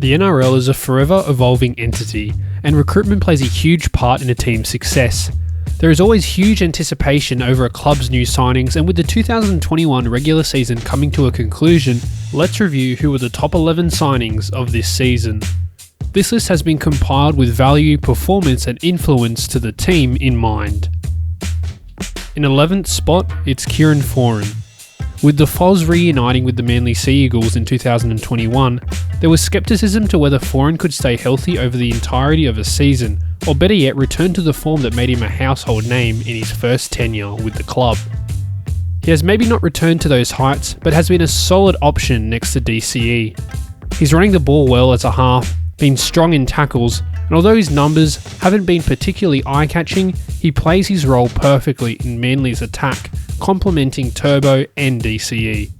The NRL is a forever evolving entity, and recruitment plays a huge part in a team's success. There is always huge anticipation over a club's new signings, and with the 2021 regular season coming to a conclusion, let's review who were the top 11 signings of this season. This list has been compiled with value, performance and influence to the team in mind. In 11th spot, it's Kieran Foran. With the Foz reuniting with the Manly Sea Eagles in 2021, there was scepticism to whether Foran could stay healthy over the entirety of a season, or better yet, return to the form that made him a household name in his first tenure with the club. He has maybe not returned to those heights, but has been a solid option next to DCE. He's running the ball well as a half, been strong in tackles, and although his numbers haven't been particularly eye-catching, he plays his role perfectly in Manly's attack, complementing Turbo and DCE.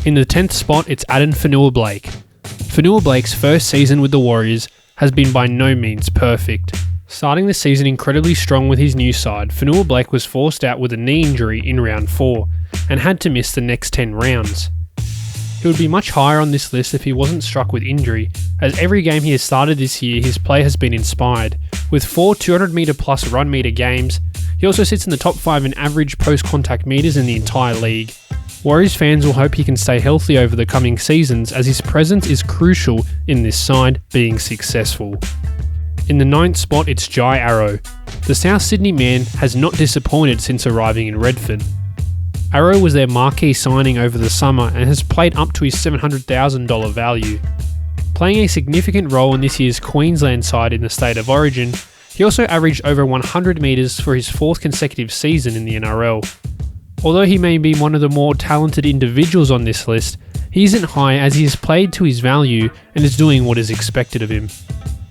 In the 10th spot, it's Addin Fonua-Blake. Fonua-Blake's first season with the Warriors has been by no means perfect. Starting the season incredibly strong with his new side, Fonua-Blake was forced out with a knee injury in round 4 and had to miss the next 10 rounds. He would be much higher on this list if he wasn't struck with injury, as every game he has started this year his play has been inspired, with 4 200 metre plus run metre games. He also sits in the top 5 in average post-contact metres in the entire league. Warriors fans will hope he can stay healthy over the coming seasons, as his presence is crucial in this side being successful. In the 9th spot, it's Jai Arrow. The South Sydney man has not disappointed since arriving in Redfern. Arrow was their marquee signing over the summer and has played up to his $700,000 value. Playing a significant role in this year's Queensland side in the State of Origin, he also averaged over 100 metres for his 4th consecutive season in the NRL. Although he may be one of the more talented individuals on this list, he isn't high as he has played to his value and is doing what is expected of him.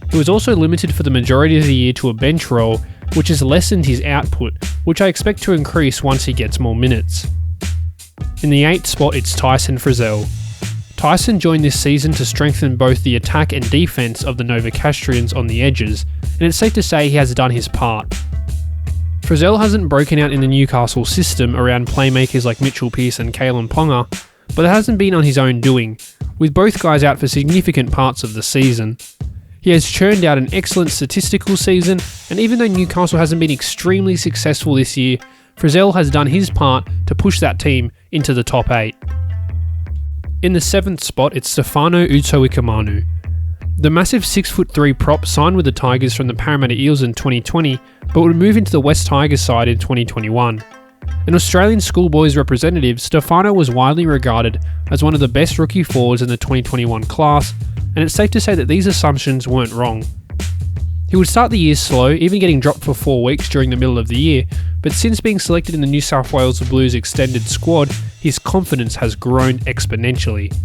He was also limited for the majority of the year to a bench role, which has lessened his output, which I expect to increase once he gets more minutes. In the 8th spot, it's Tyson Frizell. Tyson joined this season to strengthen both the attack and defence of the Novocastrians on the edges, and it's safe to say he has done his part. Frizell hasn't broken out in the Newcastle system around playmakers like Mitchell Pearce and Kalen Ponga, but it hasn't been on his own doing, with both guys out for significant parts of the season. He has churned out an excellent statistical season, and even though Newcastle hasn't been extremely successful this year, Frizell has done his part to push that team into the top 8. In the 7th spot, it's Stefano Utoikamanu. The massive 6'3" prop signed with the Tigers from the Parramatta Eels in 2020, but would move into the West Tigers side in 2021. An Australian schoolboys representative, Stefano was widely regarded as one of the best rookie forwards in the 2021 class, and it's safe to say that these assumptions weren't wrong. He would start the year slow, even getting dropped for 4 weeks during the middle of the year, but since being selected in the New South Wales Blues extended squad, his confidence has grown exponentially.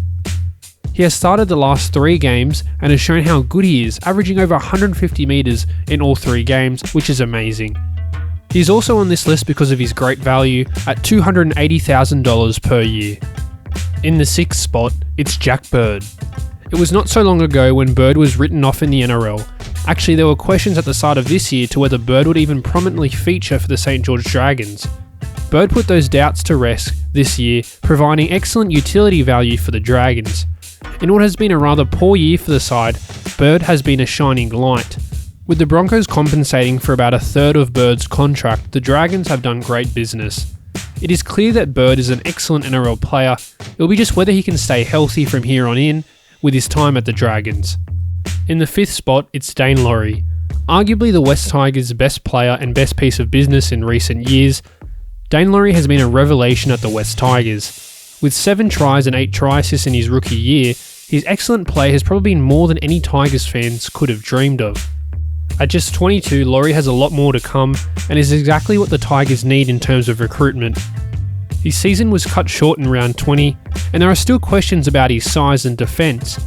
He has started the last 3 games and has shown how good he is, averaging over 150 metres in all 3 games, which is amazing. He is also on this list because of his great value at $280,000 per year. In the 6th spot, it's Jack Bird. It was not so long ago when Bird was written off in the NRL. Actually, there were questions at the start of this year to whether Bird would even prominently feature for the St George Dragons. Bird put those doubts to rest this year, providing excellent utility value for the Dragons. In what has been a rather poor year for the side, Bird has been a shining light. With the Broncos compensating for about a third of Bird's contract, the Dragons have done great business. It is clear that Bird is an excellent NRL player. It will be just whether he can stay healthy from here on in with his time at the Dragons. In the 5th spot, it's Daine Laurie. Arguably the West Tigers' best player and best piece of business in recent years, Daine Laurie has been a revelation at the West Tigers. With 7 tries and 8 try assists in his rookie year, his excellent play has probably been more than any Tigers fans could have dreamed of. At just 22, Laurie has a lot more to come and is exactly what the Tigers need in terms of recruitment. His season was cut short in round 20, and there are still questions about his size and defence.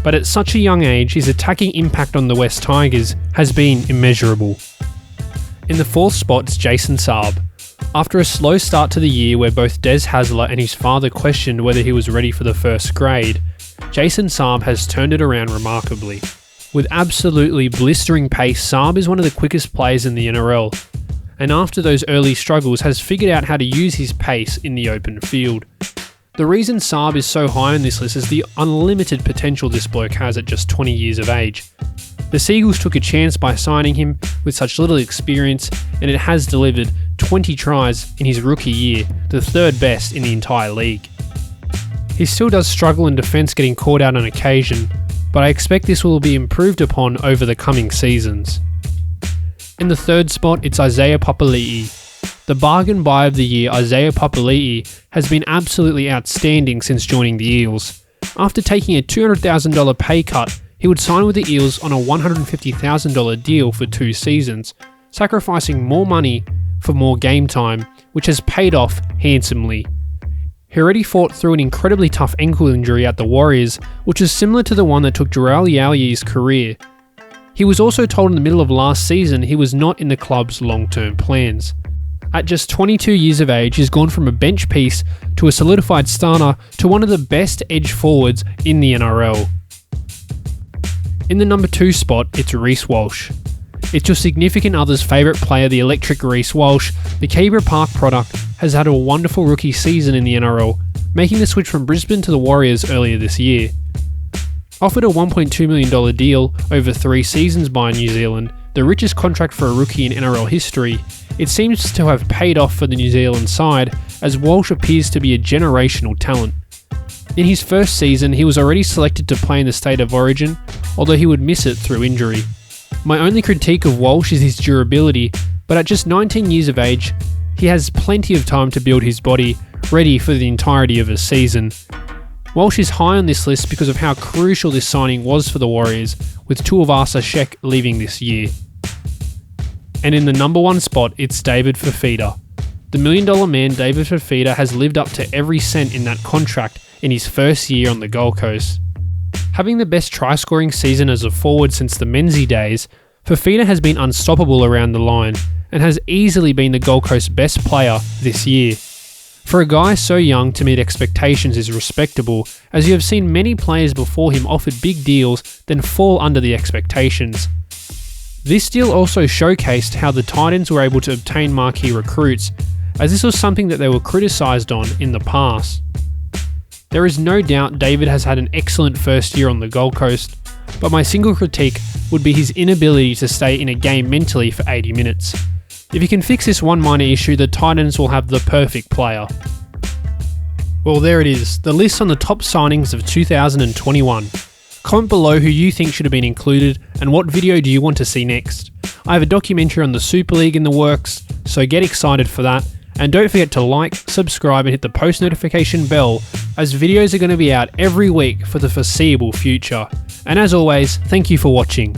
But at such a young age, his attacking impact on the West Tigers has been immeasurable. In the 4th spot, it's Jason Saab. After a slow start to the year where both Des Hasler and his father questioned whether he was ready for the first grade, Jason Saab has turned it around remarkably. With absolutely blistering pace, Saab is one of the quickest players in the NRL, and after those early struggles has figured out how to use his pace in the open field. The reason Saab is so high on this list is the unlimited potential this bloke has at just 20 years of age. The Seagulls took a chance by signing him with such little experience, and it has delivered 20 tries in his rookie year, the third best in the entire league. He still does struggle in defence, getting caught out on occasion, but I expect this will be improved upon over the coming seasons. In the third spot, it's Isaiah Papali'i. The bargain buy of the year, Isaiah Papali'i, has been absolutely outstanding since joining the Eels. After taking a $200,000 pay cut, he would sign with the Eels on a $150,000 deal for 2 seasons, sacrificing more money for more game time, which has paid off handsomely. He already fought through an incredibly tough ankle injury at the Warriors, which is similar to the one that took Jarrell Yawyi's career. He was also told in the middle of last season he was not in the club's long-term plans. At just 22 years of age, he's gone from a bench piece to a solidified starter to one of the best edge forwards in the NRL. In the number 2 spot, it's Reece Walsh. It's your significant other's favourite player, the electric Reece Walsh. The Canberra Park product has had a wonderful rookie season in the NRL, making the switch from Brisbane to the Warriors earlier this year. Offered a $1.2 million deal over 3 seasons by New Zealand, the richest contract for a rookie in NRL history, it seems to have paid off for the New Zealand side, as Walsh appears to be a generational talent. In his first season, he was already selected to play in the State of Origin, although he would miss it through injury. My only critique of Walsh is his durability, but at just 19 years of age, he has plenty of time to build his body ready for the entirety of a season. Walsh is high on this list because of how crucial this signing was for the Warriors, with Tuivasa Sheck leaving this year. And in the number 1 spot, it's David Fifita. The $1 million man David Fifita has lived up to every cent in that contract in his first year on the Gold Coast. Having the best try-scoring season as a forward since the Menzies days, Fifita has been unstoppable around the line and has easily been the Gold Coast's best player this year. For a guy so young to meet expectations is respectable, as you have seen many players before him offered big deals then fall under the expectations. This deal also showcased how the Titans were able to obtain marquee recruits, as this was something that they were criticised on in the past. There is no doubt David has had an excellent first year on the Gold Coast, but my single critique would be his inability to stay in a game mentally for 80 minutes. If he can fix this one minor issue, the Titans will have the perfect player. Well, there it is, the list on the top signings of 2021. Comment below who you think should have been included and what video do you want to see next. I have a documentary on the Super League in the works, so get excited for that. And don't forget to like, subscribe and hit the post notification bell, as videos are going to be out every week for the foreseeable future. And as always, thank you for watching.